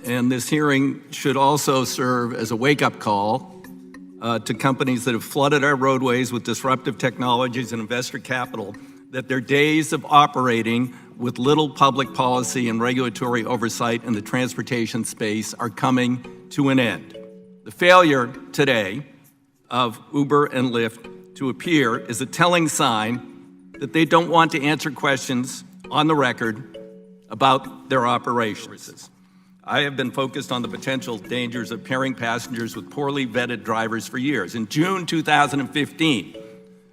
And this hearing should also serve as a wake-up call to companies that have flooded our roadways with disruptive technologies and investor capital, that their days of operating with little public policy and regulatory oversight in the transportation space are coming to an end. The failure today of Uber and Lyft to appear is a telling sign that they don't want to answer questions on the record about their operations. I have been focused on the potential dangers of pairing passengers with poorly vetted drivers for years. In June 2015,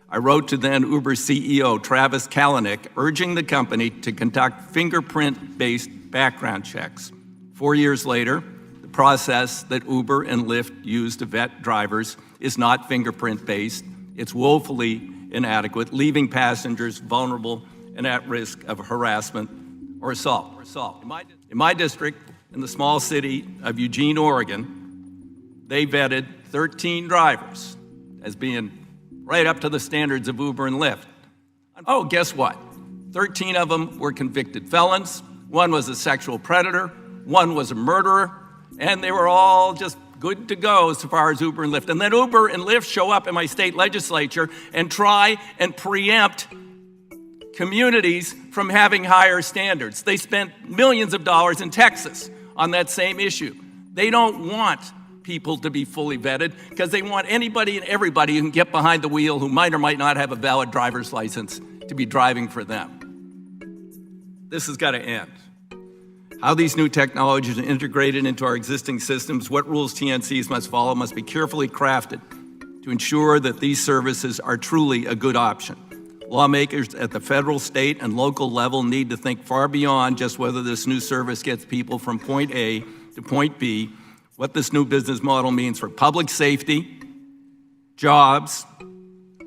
I wrote to then Uber CEO Travis Kalanick urging the company to conduct fingerprint-based background checks. 4 years later, the process that Uber and Lyft use to vet drivers is not fingerprint-based. It's woefully inadequate, leaving passengers vulnerable and at risk of harassment or assault. In my district, in the small city of Eugene, Oregon, they vetted 13 drivers as being right up to the standards of Uber and Lyft. Oh, guess what? 13 of them were convicted felons. One was a sexual predator. One was a murderer. And they were all just good to go as far as Uber and Lyft. And then Uber and Lyft show up in my state legislature and try and preempt communities from having higher standards. They spent millions of dollars in Texas on that same issue. They don't want people to be fully vetted because they want anybody and everybody who can get behind the wheel who might or might not have a valid driver's license to be driving for them. This has got to end. How these new technologies are integrated into our existing systems, what rules TNCs must follow, must be carefully crafted to ensure that these services are truly a good option. Lawmakers at the federal, state, and local level need to think far beyond just whether this new service gets people from point A to point B, what this new business model means for public safety, jobs,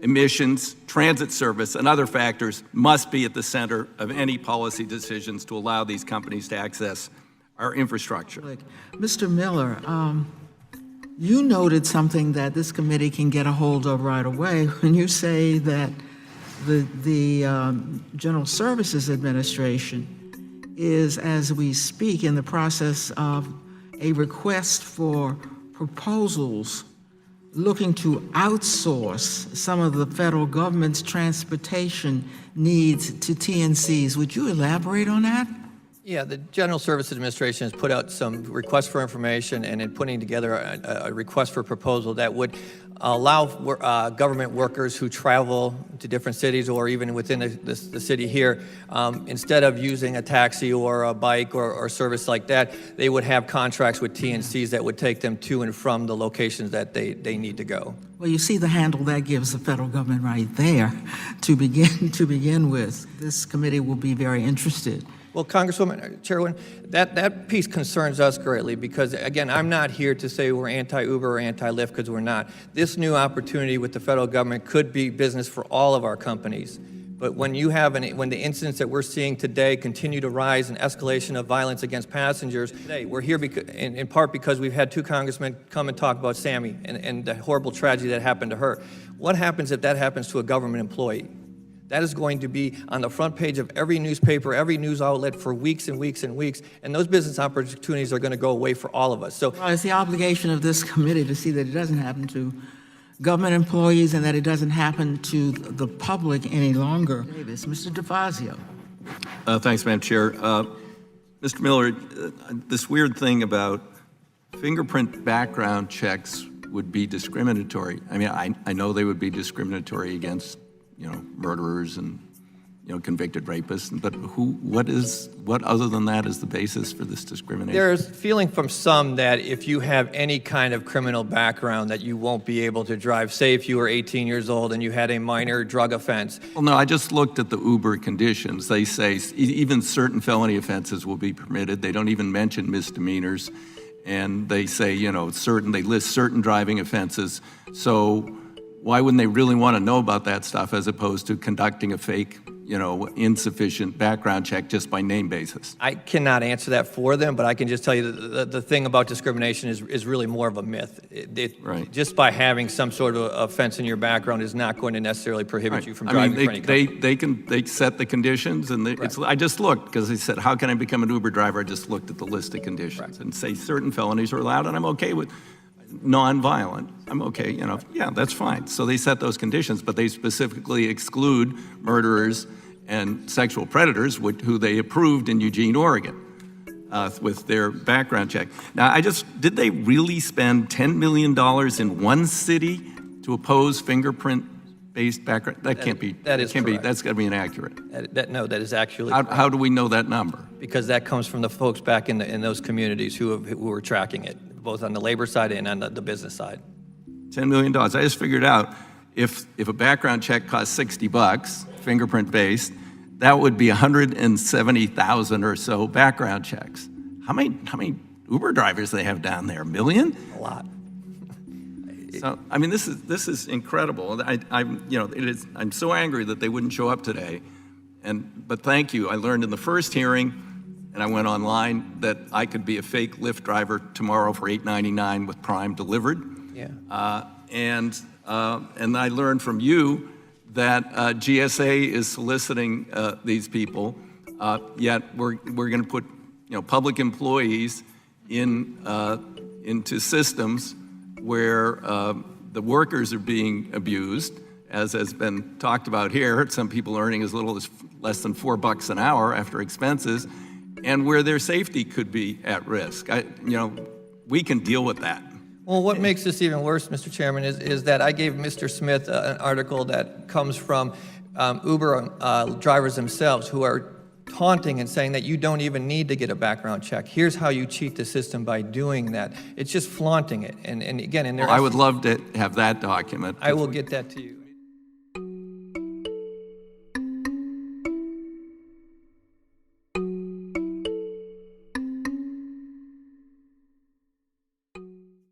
emissions, transit service, and other factors must be at the center of any policy decisions to allow these companies to access our infrastructure. Mr. Miller, you noted something that this committee can get a hold of right away when you say that the General Services Administration is, as we speak, in the process of a request for proposals looking to outsource some of the federal government's transportation needs to TNCs. Would you elaborate on that? Yeah, the General Services Administration has put out some requests for information and in putting together a request for proposal that would allow government workers who travel to different cities or even within the city here, instead of using a taxi or a bike or service like that, they would have contracts with TNCs that would take them to and from the locations that they need to go. Well, you see the handle that gives the federal government right there to begin with. This committee will be very interested. Well, Congresswoman, Chairwoman, that piece concerns us greatly because, again, I'm not here to say we're anti-Uber or anti-Lyft because we're not. This new opportunity with the federal government could be business for all of our companies. But when you have when the incidents that we're seeing today continue to rise and escalation of violence against passengers, today we're here in part because we've had two congressmen come and talk about Sammy and the horrible tragedy that happened to her. What happens if that happens to a government employee? That is going to be on the front page of every newspaper, every news outlet for weeks and weeks and weeks, and those business opportunities are going to go away for all of us. So, well, it's the obligation of this committee to see that it doesn't happen to government employees and that it doesn't happen to the public any longer. Mr. DeFazio. Thanks, Madam Chair. Mr. Miller, this weird thing about fingerprint background checks would be discriminatory. I mean, I know they would be discriminatory against murderers and, convicted rapists, but what other than that is the basis for this discrimination? There's feeling from some that if you have any kind of criminal background that you won't be able to drive. Say if you were 18 years old and you had a minor drug offense. Well, no, I just looked at the Uber conditions. They say even certain felony offenses will be permitted. They don't even mention misdemeanors. And they say, they list certain driving offenses. So why wouldn't they really want to know about that stuff as opposed to conducting a fake, insufficient background check just by name basis. I cannot answer that for them, but I can just tell you that the thing about discrimination is really more of a myth. Right. Just by having some sort of offense in your background is not going to necessarily prohibit you from I driving mean, for any company. they set the conditions, and I just looked, because they said, how can I become an Uber driver? I just looked at the list of conditions and say certain felonies are allowed, and I'm okay with non-violent. I'm okay, yeah, that's fine. So they set those conditions, but they specifically exclude murderers and sexual predators, who they approved in Eugene, Oregon, with their background check. Now, did they really spend $10 million in one city to oppose fingerprint-based background? That can't be. That is correct. That's got to be inaccurate. That is actually How do we know that number? because that comes from the folks back in those communities who are tracking it, both on the labor side and on the business side. $10 million. I just figured out if a background check costs $60, fingerprint-based, that would be 170,000 or so background checks. How many Uber drivers do they have down there? 1 million? A lot. So I mean, this is incredible. I'm so angry that they wouldn't show up today. But thank you. I learned in the first hearing, and I went online, that I could be a fake Lyft driver tomorrow for $8.99 with Prime delivered. Yeah. And I learned from you that GSA is soliciting these people, yet we're going to put public employees into systems where the workers are being abused, as has been talked about here. Some people earning as little as less than $4 an hour after expenses, and where their safety could be at risk. We can deal with that. Well, what makes this even worse, Mr. Chairman, is that I gave Mr. Smith an article that comes from Uber drivers themselves who are taunting and saying that you don't even need to get a background check. Here's how you cheat the system by doing that. It's just flaunting it. And again, I would love to have that document. I will get that to you.